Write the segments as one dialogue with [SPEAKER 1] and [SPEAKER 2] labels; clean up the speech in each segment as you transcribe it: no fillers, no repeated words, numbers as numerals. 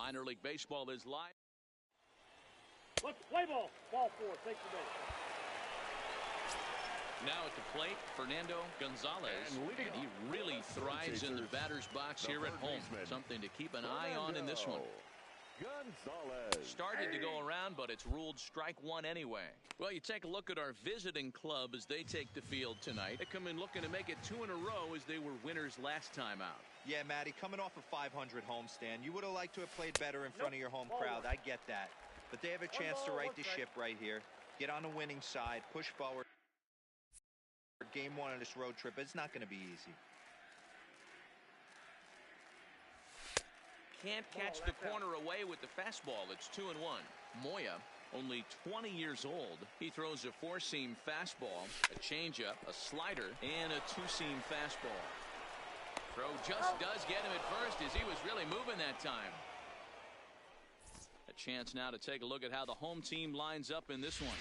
[SPEAKER 1] Minor League Baseball is live.
[SPEAKER 2] Let's play ball. Ball 4. Take the base.
[SPEAKER 1] Now at the plate, Fernando Gonzalez. And he really thrives in the batter's box here at home. Something to keep an eye on in this one.
[SPEAKER 3] Gonzalez.
[SPEAKER 1] Started to go around, but it's ruled strike one anyway. Well, you take a look at our visiting club as they take the field tonight. They come in looking to make it 2 in a row as they were winners last time out.
[SPEAKER 4] Yeah, Matty, coming off a 500 homestand, you would have liked to have played better in front of your home crowd. I get that. But they have a chance to right the ship right here. Get on the winning side, push forward. Game 1 of this road trip, it's not going to be easy.
[SPEAKER 1] Can't catch the corner away with the fastball. It's 2-1. Moya, only 20 years old. He throws a 4-seam fastball, a changeup, a slider, and a 2-seam fastball. Throw just does get him at first as he was really moving that time. A chance now to take a look at how the home team lines up in this one.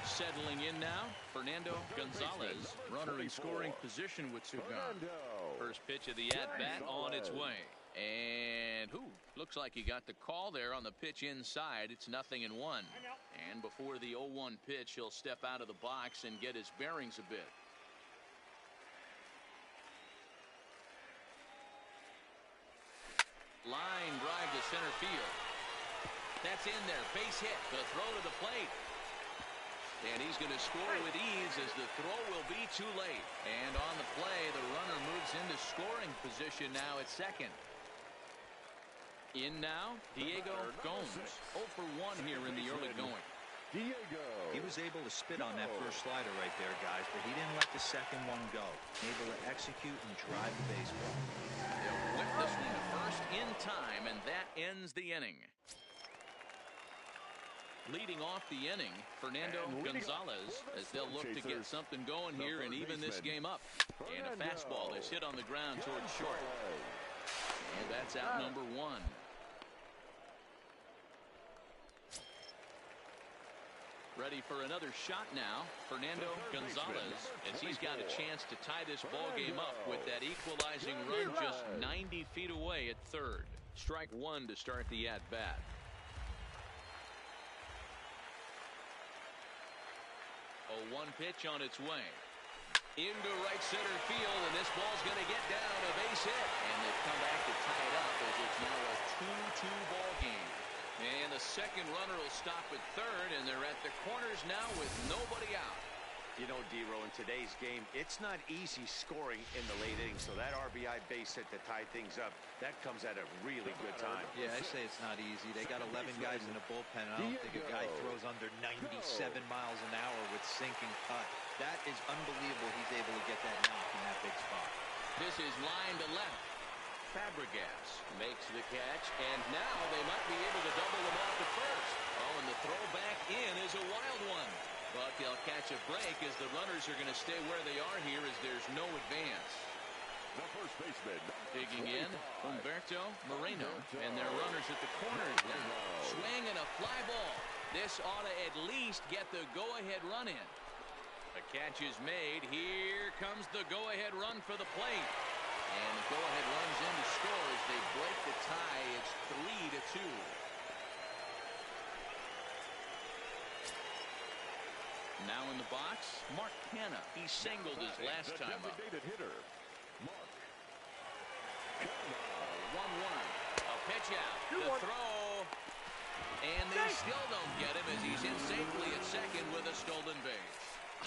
[SPEAKER 1] Settling in now, Fernando Gonzalez, runner in scoring position with two gone. First pitch of the at-bat on its way. And looks like he got the call there on the pitch inside. It's 0-1. And before the 0-1 pitch, he'll step out of the box and get his bearings a bit. Line drive to center field. That's in there. Base hit. The throw to the plate. And he's going to score with ease as the throw will be too late. And on the play, the runner moves into scoring position now at second. In now, Diego Gomes. 0 for 1 here in the early going.
[SPEAKER 3] Diego.
[SPEAKER 4] He was able to spit on that first slider right there, guys, but he didn't let the second one go. Able to execute and drive the baseball.
[SPEAKER 1] They'll whip this one to first in time, and that ends the inning. Leading off the inning, Fernando Gonzalez, as they'll look to get something going here and even this game up. And a fastball is hit on the ground towards short. And that's out number 1. Ready for another shot now, Fernando Gonzalez, as he's got a chance to tie this ball game up with that equalizing run just 90 feet away at third. Strike 1 to start the at-bat. 0-1 pitch on its way. Into right center field, and this ball's going to get down a base hit. And they've come back to tie it up as it's now a 2-2 ball game. And the second runner will stop at third, and they're at the corners now with nobody out.
[SPEAKER 5] You know, D-Row, in today's game, it's not easy scoring in the late innings. So that RBI base hit to tie things up, that comes at a really good time.
[SPEAKER 4] Yeah, I say it's not easy. They got 11 guys in the bullpen, and I don't think a guy throws under 97 miles an hour with sinking cut. That is unbelievable he's able to get that knock in that big spot.
[SPEAKER 1] This is line to left. Fabregas makes the catch, and now they might be able to double them off at first. Oh, and the throw back in is a wild one. But they'll catch a break as the runners are going to stay where they are here as there's no advance.
[SPEAKER 3] The first baseman.
[SPEAKER 1] Digging in, Humberto Moreno, and their runners at the corners now. Swing and a fly ball. This ought to at least get the go-ahead run in. The catch is made. Here comes the go-ahead run for the plate. And the go-ahead runs in to score as they break the tie. It's 3-2. Now in the box, Mark Canha. He singled his last time up.
[SPEAKER 3] Hitter, Mark Canha.
[SPEAKER 1] 1-1. A pitch out. The throw. And they still don't get him as he's in safely at second with a stolen base.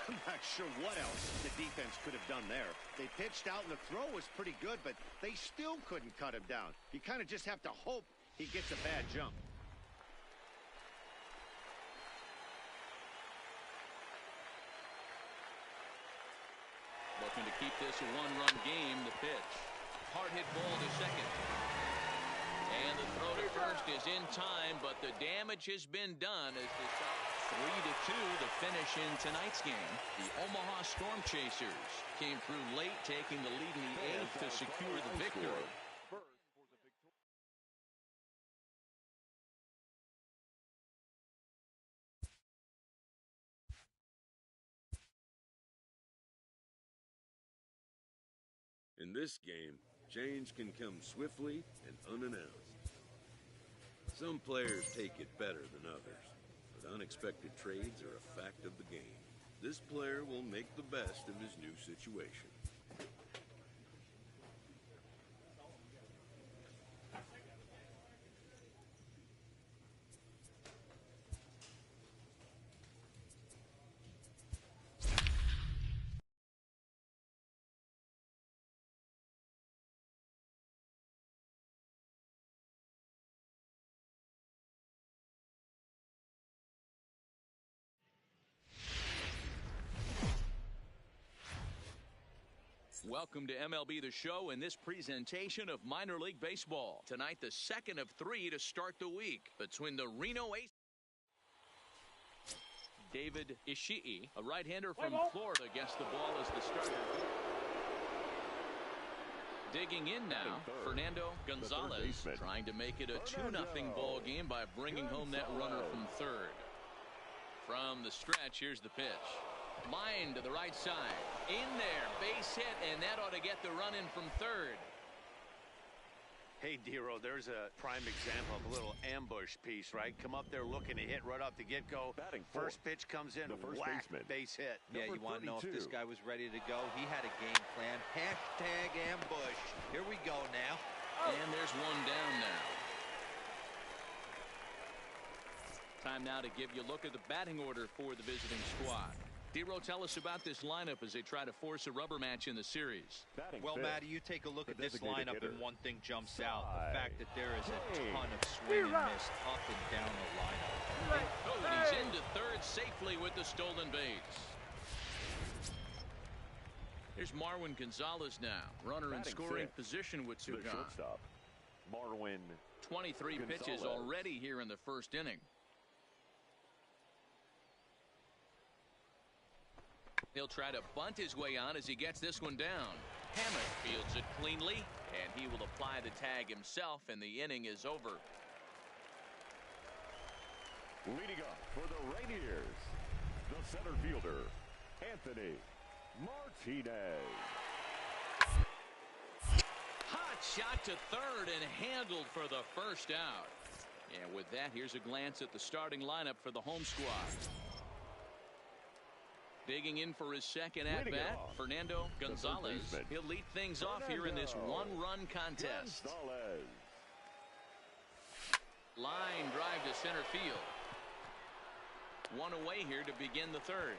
[SPEAKER 5] I'm not sure what else the defense could have done there. They pitched out and the throw was pretty good, but they still couldn't cut him down. You kind of just have to hope he gets a bad jump.
[SPEAKER 1] Looking to keep this a one-run game. The pitch. Hard hit ball to second. And the throw to first is in time, but the damage has been done as the 3-2 the finish in tonight's game. The Omaha Storm Chasers came through late, taking the lead in the 8th to secure the victory.
[SPEAKER 3] In this game,
[SPEAKER 6] Change can come swiftly and unannounced. Some players take it better than others, but unexpected trades are a fact of the game. This player will make the best of his new situation.
[SPEAKER 1] Welcome to MLB The Show and this presentation of minor league baseball. Tonight, the second of three to start the week between the Reno Aces. David Ishii, a right-hander from Florida, gets the ball as the starter. Digging in now, Fernando Gonzalez trying to make it a 2-0 ball game by bringing home that runner from third. From the stretch, here's the pitch. Line to the right side. In there, base hit, and that ought to get the run in from third.
[SPEAKER 5] Hey, Dero, there's a prime example of a little ambush piece, right? Come up there looking to hit right off the get-go. First pitch comes in, whack, base hit.
[SPEAKER 4] Yeah, you want to know if this guy was ready to go? He had a game plan. Hashtag ambush. Here we go now.
[SPEAKER 1] And there's one down now. Time now to give you a look at the batting order for the visiting squad. Dero, tell us about this lineup as they try to force a rubber match in the series.
[SPEAKER 4] Well, Matty, you take a look at this lineup and one thing jumps out. The fact that there is a ton of swing and miss up and down the lineup.
[SPEAKER 1] Oh, and he's into third safely with the stolen base. Here's Marwin Gonzalez now. Runner in scoring position with two gone.
[SPEAKER 3] Marwin.
[SPEAKER 1] 23 pitches already here in the first inning. He'll try to bunt his way on as he gets this one down. Hammett fields it cleanly, and he will apply the tag himself, and the inning is over.
[SPEAKER 3] Leading up for the Rainiers, the center fielder, Anthony Martinez.
[SPEAKER 1] Hot shot to third and handled for the first out. And with that, here's a glance at the starting lineup for the home squad. Digging in for his second at-bat, Fernando Gonzalez. He'll lead things off here in this one-run contest. Line drive to center field. One away here to begin the third.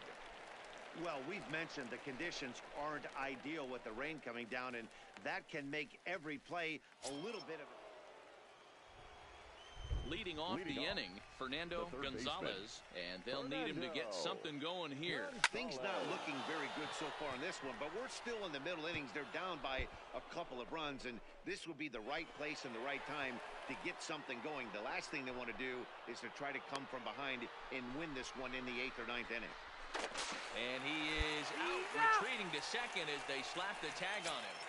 [SPEAKER 5] Well, we've mentioned the conditions aren't ideal with the rain coming down, and that can make every play a little bit of a...
[SPEAKER 1] Leading off the inning, Fernando Gonzalez, and they'll need him to get something going here.
[SPEAKER 5] Things not looking very good so far in this one, but we're still in the middle innings. They're down by a couple of runs, and this would be the right place and the right time to get something going. The last thing they want to do is to try to come from behind and win this one in the 8th or 9th inning.
[SPEAKER 1] And he is out retreating to second as they slap the tag on him.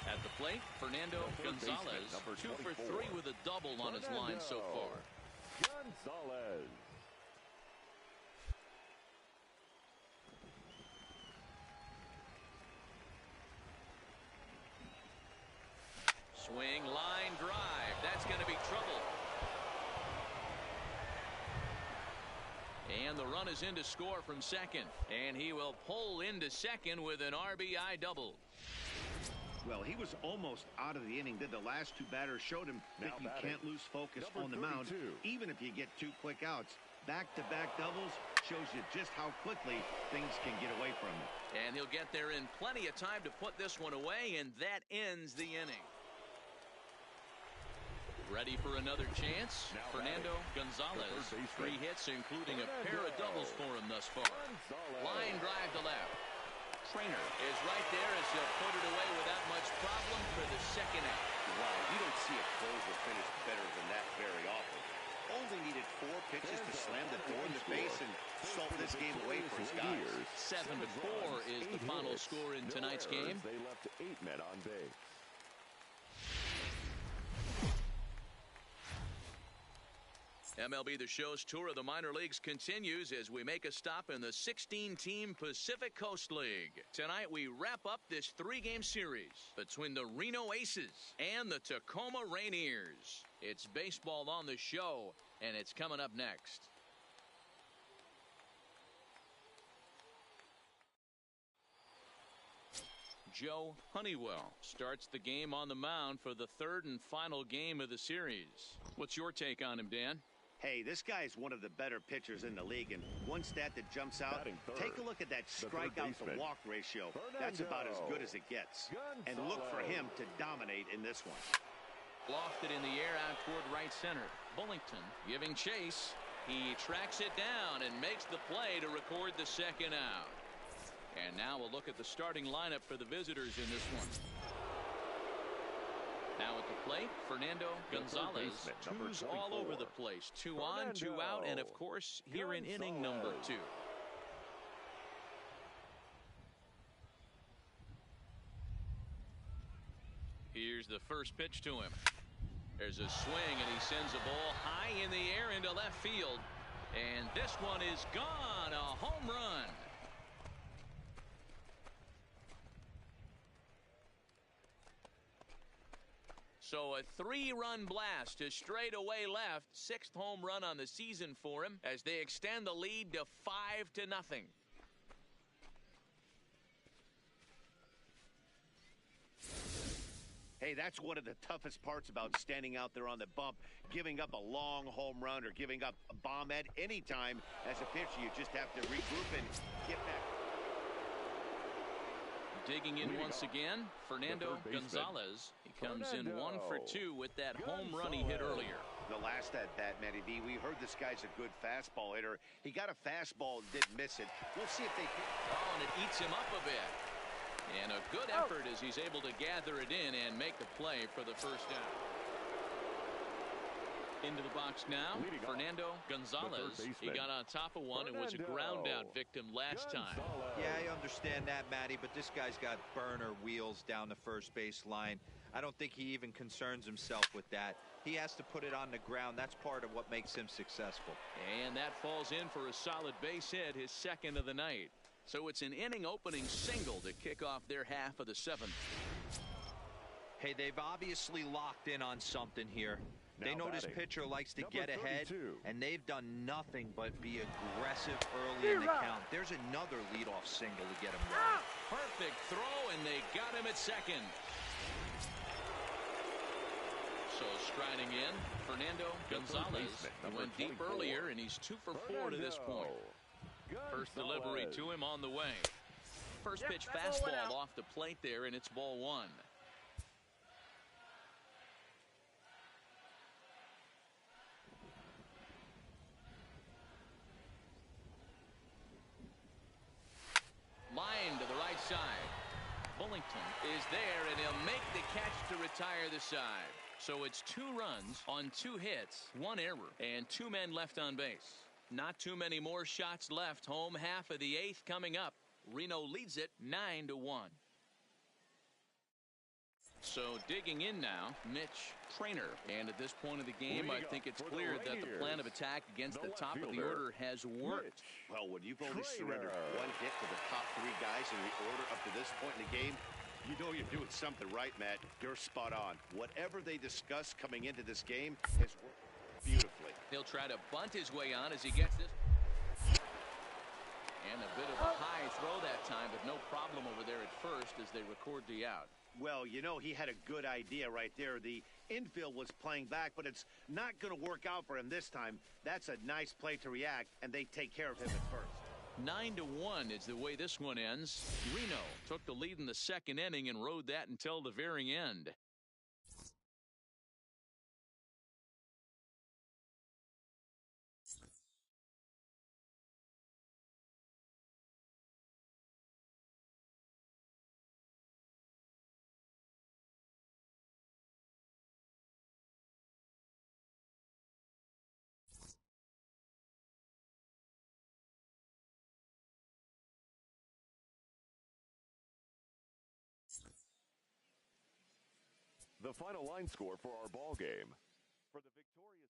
[SPEAKER 1] At the plate, Fernando Gonzalez, 2 for 3 with a double on his line so far.
[SPEAKER 3] Gonzalez.
[SPEAKER 1] Swing, line drive. That's going to be trouble. And the run is in to score from second. And he will pull into second with an RBI double.
[SPEAKER 5] Well, he was almost out of the inning. Did the last two batters showed him that you can't lose focus on the mound, even if you get 2 quick outs. Back-to-back doubles shows you just how quickly things can get away from him.
[SPEAKER 1] And he'll get there in plenty of time to put this one away, and that ends the inning. Ready for another chance? Fernando Gonzalez. 3 hits, including a pair of doubles for him thus far. Line drive to left. Trainer is right there as he'll put it away without much problem for the second out.
[SPEAKER 5] Wow, you don't see a closer finish better than that very often. Only needed 4 pitches to slam the door in the face and salt this game away for his guys.
[SPEAKER 1] 7-4 is the final score in tonight's game.
[SPEAKER 3] They left 8 men on base.
[SPEAKER 1] MLB The Show's tour of the minor leagues continues as we make a stop in the 16-team Pacific Coast League. Tonight we wrap up this 3-game series between the Reno Aces and the Tacoma Rainiers. It's baseball on the show, and it's coming up next. Joe Honeywell starts the game on the mound for the 3rd and final game of the series. What's your take on him, Dan?
[SPEAKER 5] Hey, this guy is one of the better pitchers in the league, and one stat that jumps out, take a look at that strikeout to walk ratio. That's about as good as it gets. And look for him to dominate in this one.
[SPEAKER 1] Lofted in the air out toward right center. Bullington giving chase. He tracks it down and makes the play to record the 2nd out. And now we'll look at the starting lineup for the visitors in this one. Now at the plate, Fernando Gonzalez. 2's all over the place. 2 on, 2 out, and of course here in inning number 2. Here's the first pitch to him. There's a swing, and he sends a ball high in the air into left field. And this one is gone. A home run. So a 3-run blast to straightaway left. 6th home run on the season for him as they extend the lead to 5-0.
[SPEAKER 5] Hey, that's one of the toughest parts about standing out there on the bump. Giving up a long home run or giving up a bomb at any time as a pitcher. You just have to regroup and get back.
[SPEAKER 1] Digging in once again, Fernando Gonzalez. He comes in 1 for 2 with that home run he hit earlier.
[SPEAKER 5] The last at bat, Matty V, we heard this guy's a good fastball hitter. He got a fastball and didn't miss it. We'll see if they can.
[SPEAKER 1] Oh, and it eats him up a bit. And a good effort as he's able to gather it in and make the play for the 1st out. Into the box now, Fernando Gonzalez. He got on top of one and was a ground-out victim last time.
[SPEAKER 4] Yeah, I understand that, Matty, but this guy's got burner wheels down the first base line. I don't think he even concerns himself with that. He has to put it on the ground. That's part of what makes him successful.
[SPEAKER 1] And that falls in for a solid base hit, his 2nd of the night. So it's an inning-opening single to kick off their half of the 7th.
[SPEAKER 4] Hey, they've obviously locked in on something here. They know this pitcher likes to get ahead, and they've done nothing but be aggressive early in the count. There's another leadoff single to get him going.
[SPEAKER 1] Perfect throw, and they got him at 2nd. So striding in, Fernando Gonzalez. He went deep earlier, and he's 2 for 4 to this point. First delivery to him on the way. First pitch fastball off the plate there, and it's ball 1. Line to the right side. Bullington is there, and he'll make the catch to retire the side. So it's 2 runs on 2 hits, 1 error, and 2 men left on base. Not too many more shots left. Home half of the 8th coming up. Reno leads it 9-1. So digging in now, Mitch Trainer. And at this point of the game, I think it's clear that the plan of attack against the top of the order has worked.
[SPEAKER 5] Well, when you've only surrendered 1 hit to the top 3 guys in the order up to this point in the game, you know you're doing something right, Matt. You're spot on. Whatever they discuss coming into this game has worked beautifully.
[SPEAKER 1] He'll try to bunt his way on as he gets this. And a bit of a high throw that time, but no problem over there at first as they record the out.
[SPEAKER 5] Well, you know, he had a good idea right there. The infield was playing back, but it's not going to work out for him this time. That's a nice play to react, and they take care of him at first.
[SPEAKER 1] 9-1 is the way this one ends. Reno took the lead in the 2nd inning and rode that until the very end.
[SPEAKER 3] The final line score for our ball game. For the victorious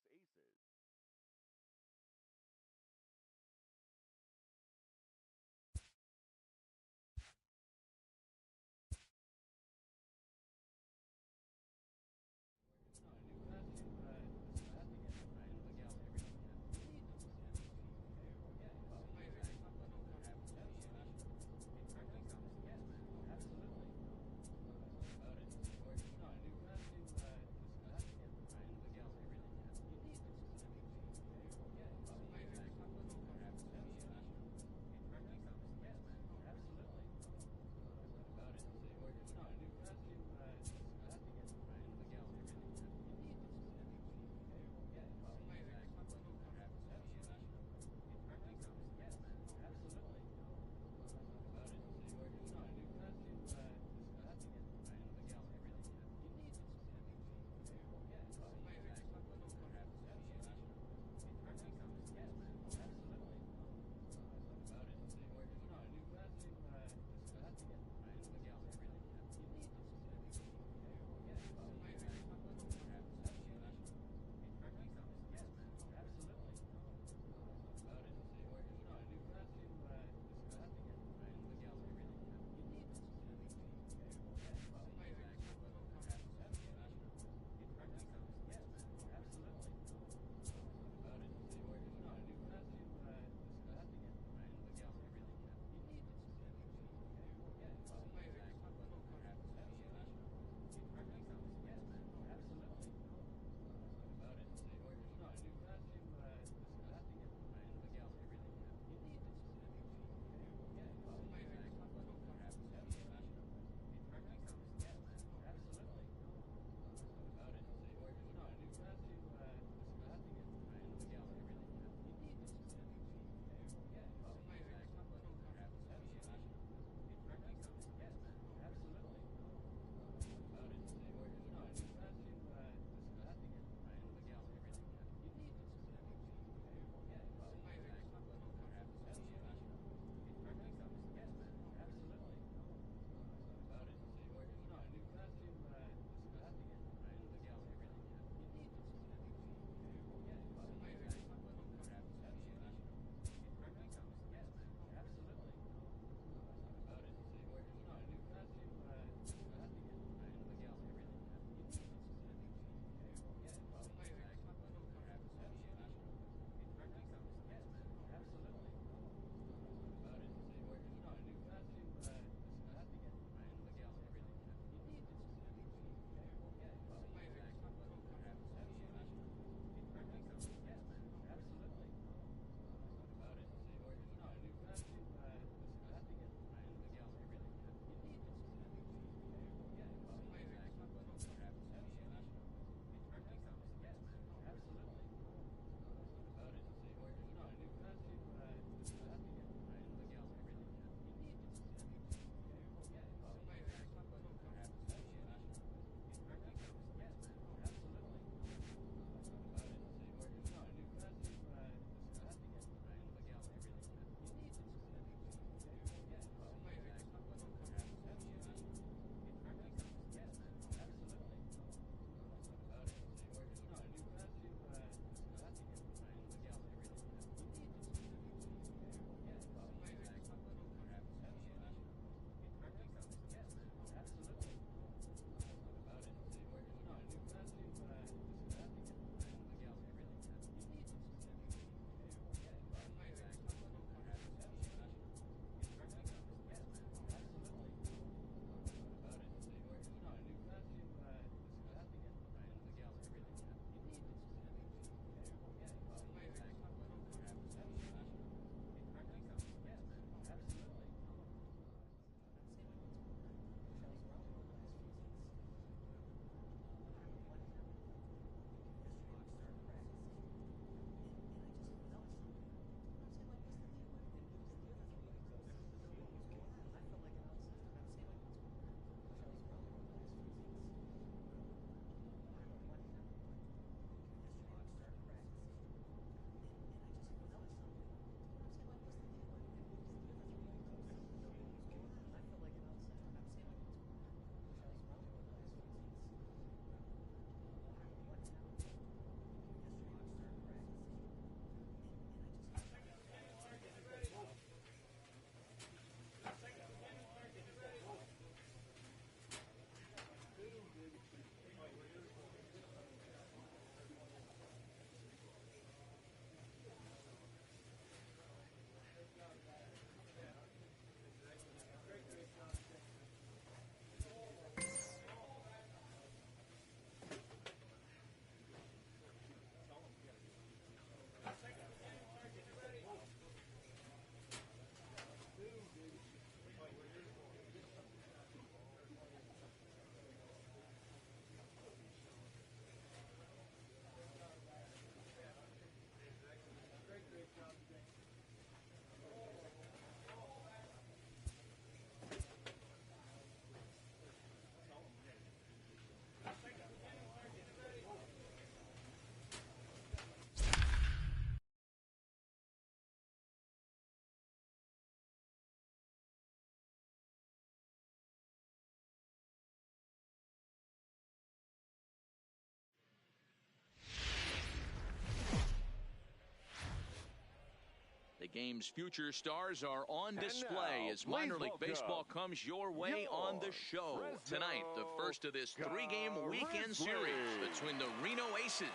[SPEAKER 1] game's future stars are on display
[SPEAKER 3] now,
[SPEAKER 1] as minor league
[SPEAKER 3] welcome
[SPEAKER 1] baseball comes your way on the show.
[SPEAKER 3] Fresno
[SPEAKER 1] Tonight, the first of this three-game weekend series between the Reno Aces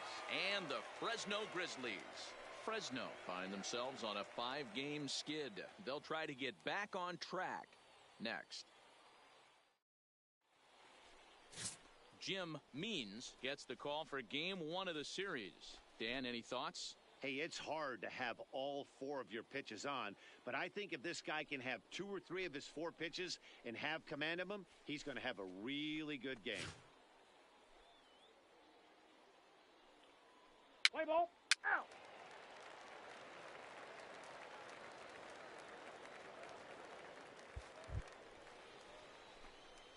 [SPEAKER 1] and the Fresno Grizzlies. Fresno find themselves on a 5-game skid. They'll try to get back on track next. Jim Means gets the call for game 1 of the series. Dan, any thoughts?
[SPEAKER 5] Hey, it's hard to have all 4 of your pitches on, but I think if this guy can have 2 or 3 of his 4 pitches and have command of them, he's going to have a really good game.
[SPEAKER 2] Play ball. Out.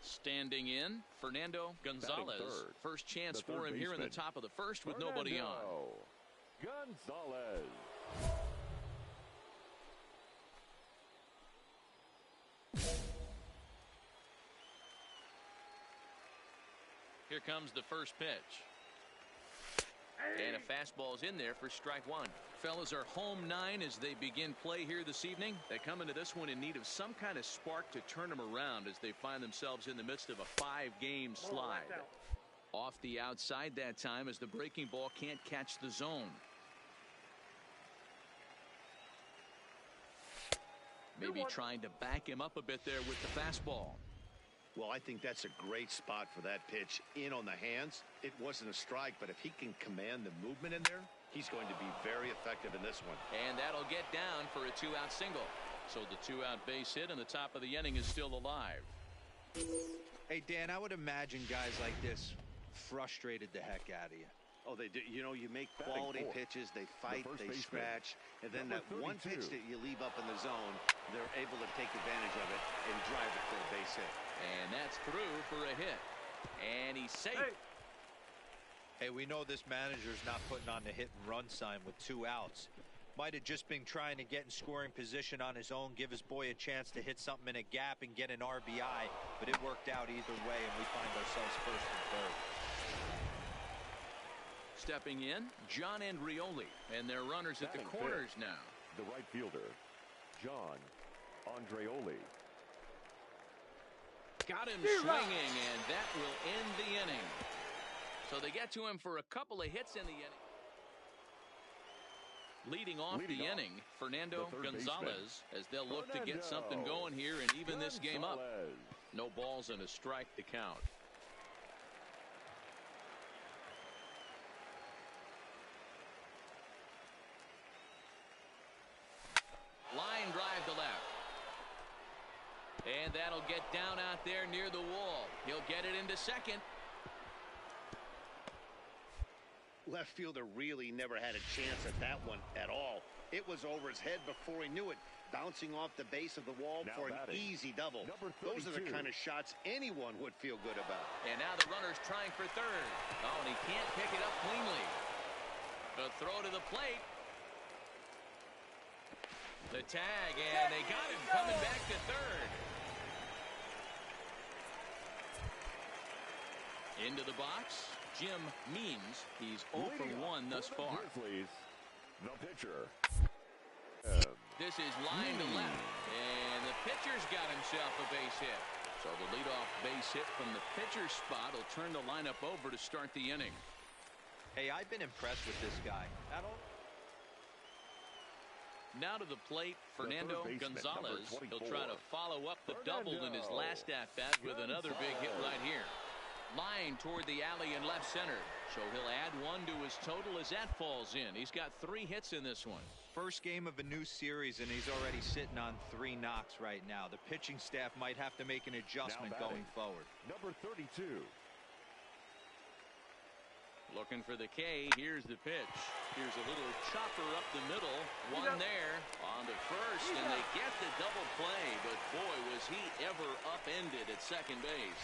[SPEAKER 1] Standing in, Fernando Gonzalez.
[SPEAKER 3] Third,
[SPEAKER 1] first chance
[SPEAKER 3] the
[SPEAKER 1] for
[SPEAKER 3] third
[SPEAKER 1] him here in the
[SPEAKER 3] baseman,
[SPEAKER 1] top of the first with nobody on.
[SPEAKER 3] Gonzalez.
[SPEAKER 1] Here comes the first pitch. And a fastball's in there for strike 1. Fellas are home 9 as they begin play here this evening. They come into this one in need of some kind of spark to turn them around as they find themselves in the midst of a 5-game slide. Off the outside that time as the breaking ball can't catch the zone. Maybe trying to back him up a bit there with the fastball.
[SPEAKER 5] Well, I think that's a great spot for that pitch in on the hands. It wasn't a strike, but if he can command the movement in there, he's going to be very effective in this one.
[SPEAKER 1] And that'll get down for a 2-out single. So the 2-out base hit and the top of the inning is still alive.
[SPEAKER 4] Hey, Dan, I would imagine guys like this frustrated the heck out of you.
[SPEAKER 5] Oh, they do. You know, you make
[SPEAKER 3] Batting
[SPEAKER 5] quality
[SPEAKER 3] fourth,
[SPEAKER 5] pitches, they fight,
[SPEAKER 3] first
[SPEAKER 5] they
[SPEAKER 3] baseman,
[SPEAKER 5] scratch, and then that
[SPEAKER 3] number
[SPEAKER 5] one
[SPEAKER 3] 32.
[SPEAKER 5] pitch that you leave up in the zone, they're able to take advantage of it and drive it for a base hit.
[SPEAKER 1] And that's through for a hit. And he's safe.
[SPEAKER 4] Hey, we know this manager's not putting on the hit and run sign with 2 outs. Might have just been trying to get in scoring position on his own, give his boy a chance to hit something in a gap and get an RBI, but it worked out either way, and we find ourselves first and third.
[SPEAKER 1] Stepping in, John Andreoli, and their runners at the
[SPEAKER 3] Batting
[SPEAKER 1] corners
[SPEAKER 3] fifth,
[SPEAKER 1] now.
[SPEAKER 3] The right fielder, John Andreoli.
[SPEAKER 1] Got him swinging, and that will end the inning. So they get to him for a couple of hits in the inning. Leading off the inning, Fernando Gonzalez, as they'll look to get something going here and even this game up. No balls and a strike to count. Line drive to left. And that'll get down out there near the wall. He'll get it into second.
[SPEAKER 5] Left fielder really never had a chance at that one at all. It was over his head before he knew it, bouncing off the base of the wall
[SPEAKER 3] Now
[SPEAKER 5] for an
[SPEAKER 3] batting,
[SPEAKER 5] easy double. Those are the kind of shots anyone would feel good about.
[SPEAKER 1] And now the runner's trying for third. Oh, and he can't pick it up cleanly. The throw to the plate. The tag, and they got him coming back to third. Into the box, Jim Means. He's 0 for 1 thus far.
[SPEAKER 3] Grizzlies, the pitcher.
[SPEAKER 1] This is line to left, and the pitcher's got himself a base hit. So the leadoff base hit from the pitcher's spot will turn the lineup over to start the inning.
[SPEAKER 4] Hey, I've been impressed with this guy.
[SPEAKER 1] Now to the plate, Fernando Gonzalez. He'll try to follow up the double in his last at-bat with another big hit right here. Line toward the alley in left center. So he'll add 1 to his total as that falls in. He's got 3 hits in this one.
[SPEAKER 4] First game of a new series, and he's already sitting on 3 knocks right now. The pitching staff might have to make an adjustment going forward.
[SPEAKER 3] Number 32.
[SPEAKER 1] Looking for the K. Here's the pitch. Here's a little chopper up the middle. One there on the first, and they get the double play. But boy, was he ever upended at second base.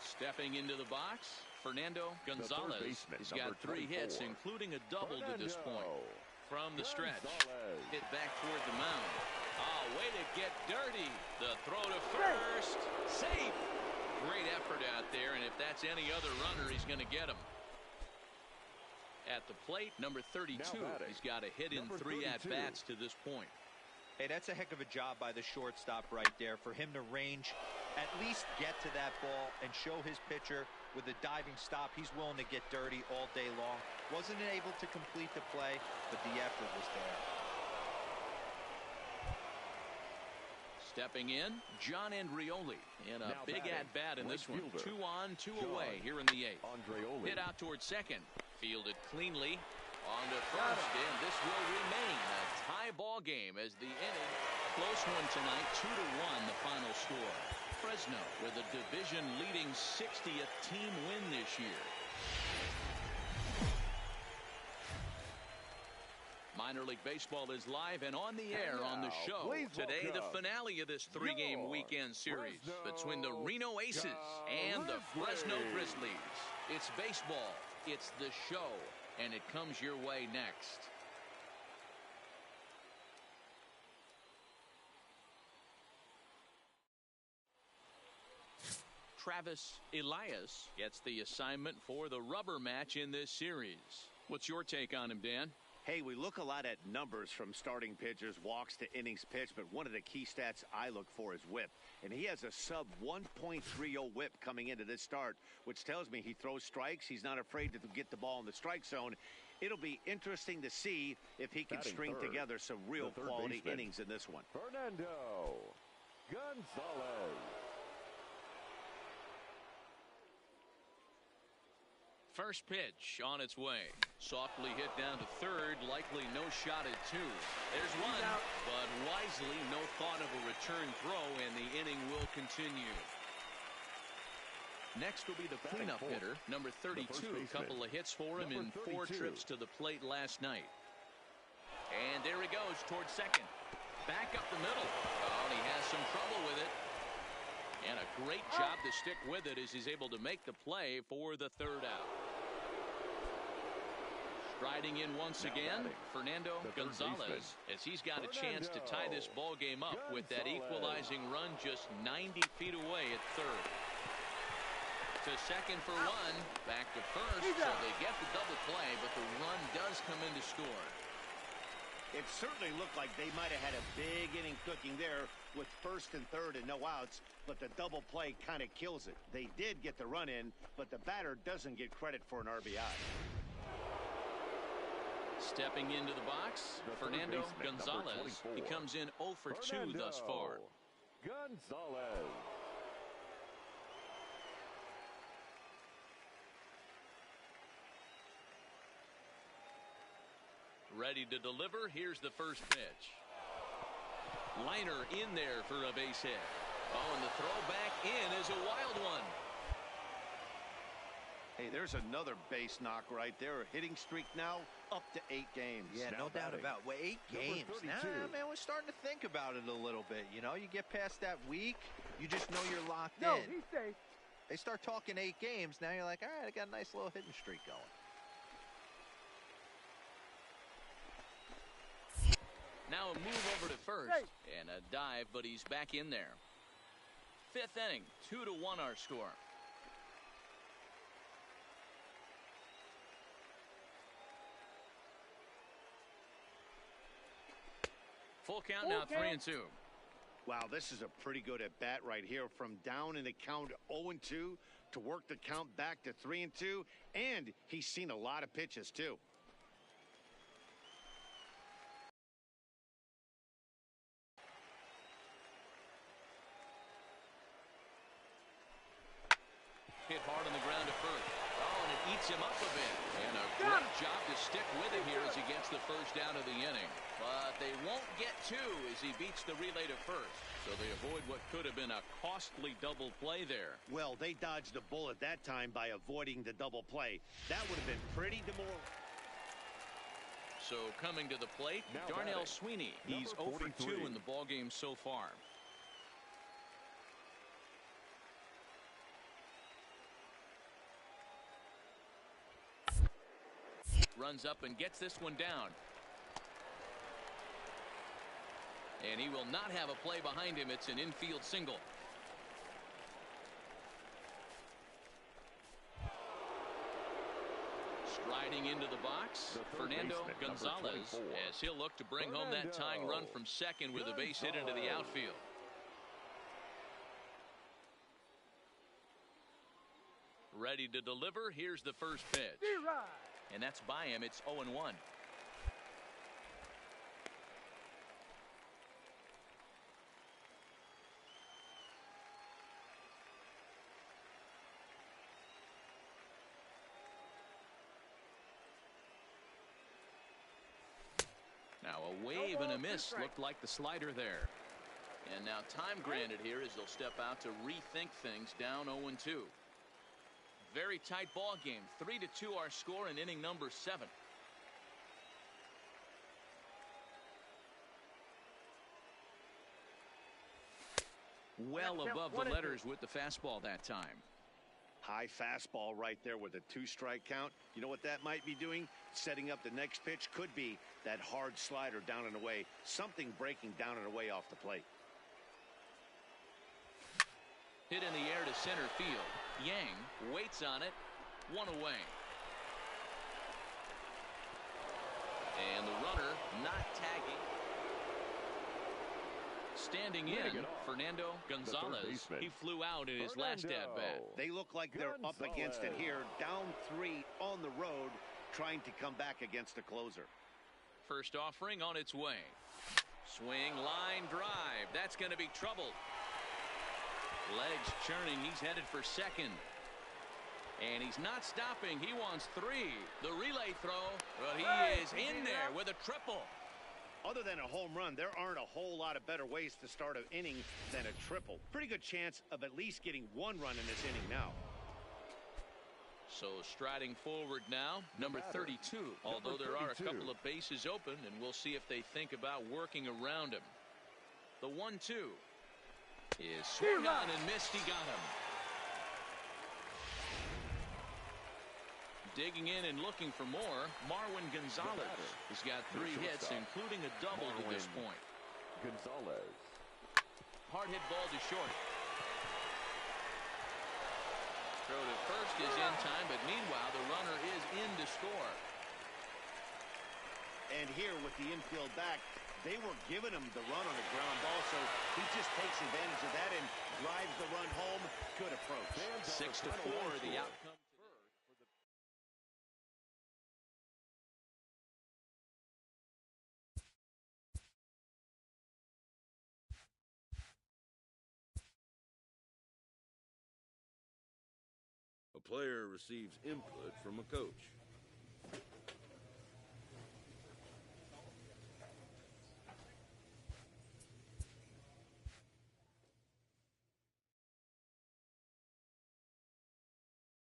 [SPEAKER 1] Stepping into the box, Fernando Gonzalez. He's got 3 hits, including a double to this point. From the stretch, hit back toward the mound. Oh, way to get dirty. The throw to first. Safe. Great effort out there, and if that's any other runner, he's going to get him. At the plate, number 32. He's got a hit in 3 at-bats to this point.
[SPEAKER 4] Hey, that's a heck of a job by the shortstop right there for him to range, at least get to that ball and show his pitcher with a diving stop. He's willing to get dirty all day long. Wasn't able to complete the play, but the effort was there.
[SPEAKER 1] Stepping in, John Andreoli in a big at-bat in this one. 2 on, 2 away here in the 8th. Hit out towards second. Fielded cleanly. On to first, and this will remain a tie ball game as the inning. Close one tonight, 2-1 the final score. Fresno with a division-leading 60th team win this year. Minor League Baseball is live and on the air on the show. Today, the finale of this 3-game weekend series between the Reno Aces and the Fresno Grizzlies. It's baseball, it's the show, and it comes your way next. Travis Elias gets the assignment for the rubber match in this series. What's your take on him, Dan?
[SPEAKER 5] Hey, we look a lot at numbers from starting pitchers, walks to innings pitched, but one of the key stats I look for is whip. And he has a sub 1.30 whip coming into this start, which tells me he throws strikes. He's not afraid to get the ball in the strike zone. It'll be interesting to see if he can string together some real quality innings in this one.
[SPEAKER 3] Fernando Gonzalez.
[SPEAKER 1] First pitch on its way. Softly hit down to third. Likely no shot at 2. There's one, but wisely no thought of a return throw, and the inning will continue. Next will be the cleanup hitter, number 32. A couple of hits for him in 4 trips to the plate last night. And there he goes towards second. Back up the middle. Oh, and he has some trouble with it. And a great job to stick with it as he's able to make the play for the 3rd out. Striding in once again, Fernando Gonzalez, as he's got a chance to tie this ball game up with that equalizing run just 90 feet away at 3rd. To second for 1, back to first, so they get the double play, but the run does come in to score.
[SPEAKER 5] It certainly looked like they might have had a big inning cooking there with 1st and 3rd and no outs, but the double play kind of kills it. They did get the run in, but the batter doesn't get credit for an RBI.
[SPEAKER 1] Stepping into the box, Fernando Gonzalez. He comes in 0 for 2 thus far.
[SPEAKER 3] Gonzalez.
[SPEAKER 1] Ready to deliver. Here's the first pitch. Liner in there for a base hit. Oh, and the throw back in is a wild one.
[SPEAKER 5] Hey, there's another base knock right there. Hitting streak now up to 8 games.
[SPEAKER 4] Yeah, no doubt about it. 8 games. Nah, man, we're starting to think about it a little bit. You know, you get past that week, you just know you're locked in.
[SPEAKER 2] He's safe.
[SPEAKER 4] They start talking 8 games. Now you're like, all right, I got a nice little hitting streak going.
[SPEAKER 1] Now a move over to first and a dive, but he's back in there. 5th inning, 2-1 our score. Full count now, 3-2.
[SPEAKER 5] Wow, this is a pretty good at bat right here. From down in the count 0-2 to work the count back to 3-2, and he's seen a lot of pitches too.
[SPEAKER 1] Hit hard on the ground to first. Oh, and it eats him up a bit. And a great job to stick with it here as he gets the first down of the inning. But they won't get 2 as he beats the relay to first. So they avoid what could have been a costly double play there.
[SPEAKER 5] Well, they dodged a bullet that time by avoiding the double play. That would have been pretty demoralizing.
[SPEAKER 1] So coming to the plate, Darnell Sweeney. He's 0 for 2 in the ballgame so far. Runs up and gets this one down. And he will not have a play behind him. It's an infield single. Riding into the box, Fernando Gonzalez, as he'll look to bring home that tying run from second with a base hit into the outfield. Ready to deliver. Here's the first pitch. And that's by him. It's 0-1. Now a wave and a miss looked like the slider there. And now time granted here as they'll step out to rethink things down 0-2. Very tight ball game. 3-2 our score in inning number 7. Well above the letters with the fastball that time.
[SPEAKER 5] High fastball right there with a 2-strike count. You know what that might be doing? Setting up the next pitch. Could be that hard slider down and away. Something breaking down and away off the plate.
[SPEAKER 1] Hit in the air to center field. Yang waits on it. 1 away. And the runner not tagging. Standing in, Fernando Gonzalez. He flew out in his last at-bat.
[SPEAKER 5] They look like they're up against it here. Down 3 on the road, trying to come back against a closer.
[SPEAKER 1] First offering on its way. Swing, line drive. That's going to be trouble. Legs churning. He's headed for second. And he's not stopping. He wants 3. The relay throw. But he is in there with a triple.
[SPEAKER 5] Other than a home run, there aren't a whole lot of better ways to start an inning than a triple. Pretty good chance of at least getting 1 run in this inning now.
[SPEAKER 1] So striding forward now, number 32. Although there are a couple of bases open, and we'll see if they think about working around him. The 1-2 is swung on and missed. He got him. Digging in and looking for more, Marwin Gonzalez. He's got 3 hits, including a double to this point.
[SPEAKER 3] Gonzalez.
[SPEAKER 1] Hard hit ball to short. Throw to first is in time, but meanwhile the runner is in to score.
[SPEAKER 5] And here with the infield back, they were giving him the run on a ground ball, so he just takes advantage of that and drives the run home. Good approach.
[SPEAKER 1] 6-4 the outcome.
[SPEAKER 6] A player receives input from a coach.